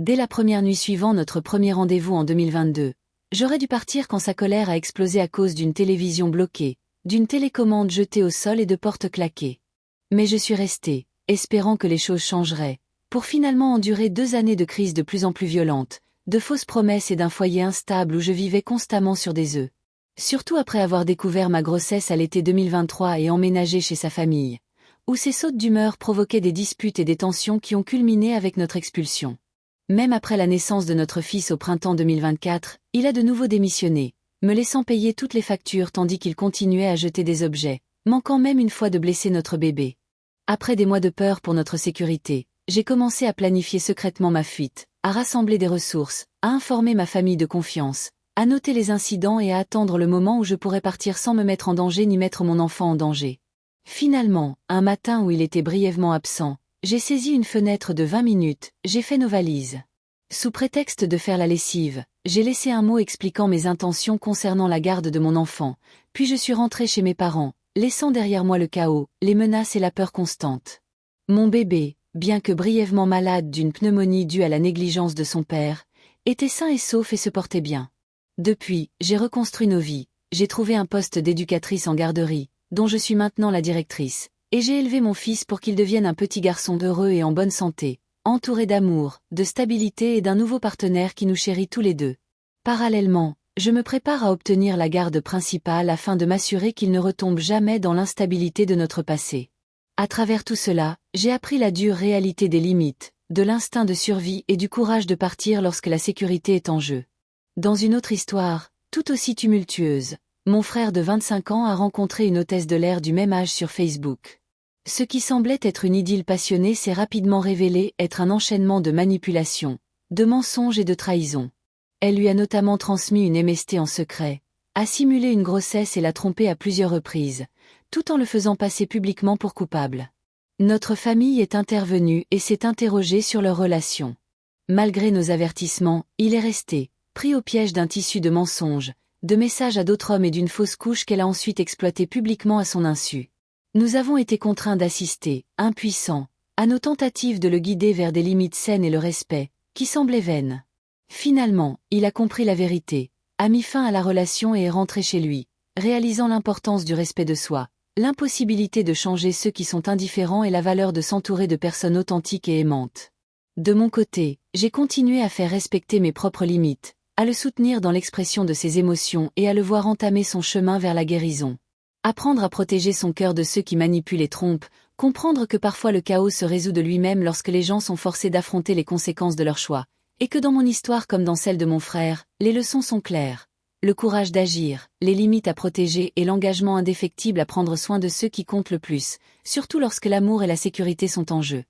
Dès la première nuit suivant notre premier rendez-vous en 2022, j'aurais dû partir quand sa colère a explosé à cause d'une télévision bloquée, d'une télécommande jetée au sol et de portes claquées. Mais je suis restée, espérant que les choses changeraient, pour finalement endurer 2 années de crise de plus en plus violentes, de fausses promesses et d'un foyer instable où je vivais constamment sur des œufs. Surtout après avoir découvert ma grossesse à l'été 2023 et emménagé chez sa famille, où ses sautes d'humeur provoquaient des disputes et des tensions qui ont culminé avec notre expulsion. Même après la naissance de notre fils au printemps 2024, il a de nouveau démissionné, me laissant payer toutes les factures tandis qu'il continuait à jeter des objets, manquant même une fois de blesser notre bébé. Après des mois de peur pour notre sécurité, j'ai commencé à planifier secrètement ma fuite, à rassembler des ressources, à informer ma famille de confiance, à noter les incidents et à attendre le moment où je pourrais partir sans me mettre en danger ni mettre mon enfant en danger. Finalement, un matin où il était brièvement absent, j'ai saisi une fenêtre de 20 minutes, j'ai fait nos valises. Sous prétexte de faire la lessive, j'ai laissé un mot expliquant mes intentions concernant la garde de mon enfant, puis je suis rentrée chez mes parents, laissant derrière moi le chaos, les menaces et la peur constante. Mon bébé, bien que brièvement malade d'une pneumonie due à la négligence de son père, était sain et sauf et se portait bien. Depuis, j'ai reconstruit nos vies, j'ai trouvé un poste d'éducatrice en garderie, dont je suis maintenant la directrice, et j'ai élevé mon fils pour qu'il devienne un petit garçon heureux et en bonne santé, entouré d'amour, de stabilité et d'un nouveau partenaire qui nous chérit tous les deux. Parallèlement, je me prépare à obtenir la garde principale afin de m'assurer qu'il ne retombe jamais dans l'instabilité de notre passé. À travers tout cela, j'ai appris la dure réalité des limites, de l'instinct de survie et du courage de partir lorsque la sécurité est en jeu. Dans une autre histoire, tout aussi tumultueuse, mon frère de 25 ans a rencontré une hôtesse de l'air du même âge sur Facebook. Ce qui semblait être une idylle passionnée s'est rapidement révélé être un enchaînement de manipulations, de mensonges et de trahisons. Elle lui a notamment transmis une MST en secret, a simulé une grossesse et l'a trompé à plusieurs reprises, tout en le faisant passer publiquement pour coupable. Notre famille est intervenue et s'est interrogée sur leur relation. Malgré nos avertissements, il est resté, pris au piège d'un tissu de mensonges, de messages à d'autres hommes et d'une fausse couche qu'elle a ensuite exploitée publiquement à son insu. Nous avons été contraints d'assister, impuissants, à nos tentatives de le guider vers des limites saines et le respect, qui semblaient vaines. Finalement, il a compris la vérité, a mis fin à la relation et est rentré chez lui, réalisant l'importance du respect de soi, l'impossibilité de changer ceux qui sont indifférents et la valeur de s'entourer de personnes authentiques et aimantes. De mon côté, j'ai continué à faire respecter mes propres limites, à le soutenir dans l'expression de ses émotions et à le voir entamer son chemin vers la guérison. Apprendre à protéger son cœur de ceux qui manipulent et trompent, comprendre que parfois le chaos se résout de lui-même lorsque les gens sont forcés d'affronter les conséquences de leurs choix, et que dans mon histoire comme dans celle de mon frère, les leçons sont claires. Le courage d'agir, les limites à protéger et l'engagement indéfectible à prendre soin de ceux qui comptent le plus, surtout lorsque l'amour et la sécurité sont en jeu.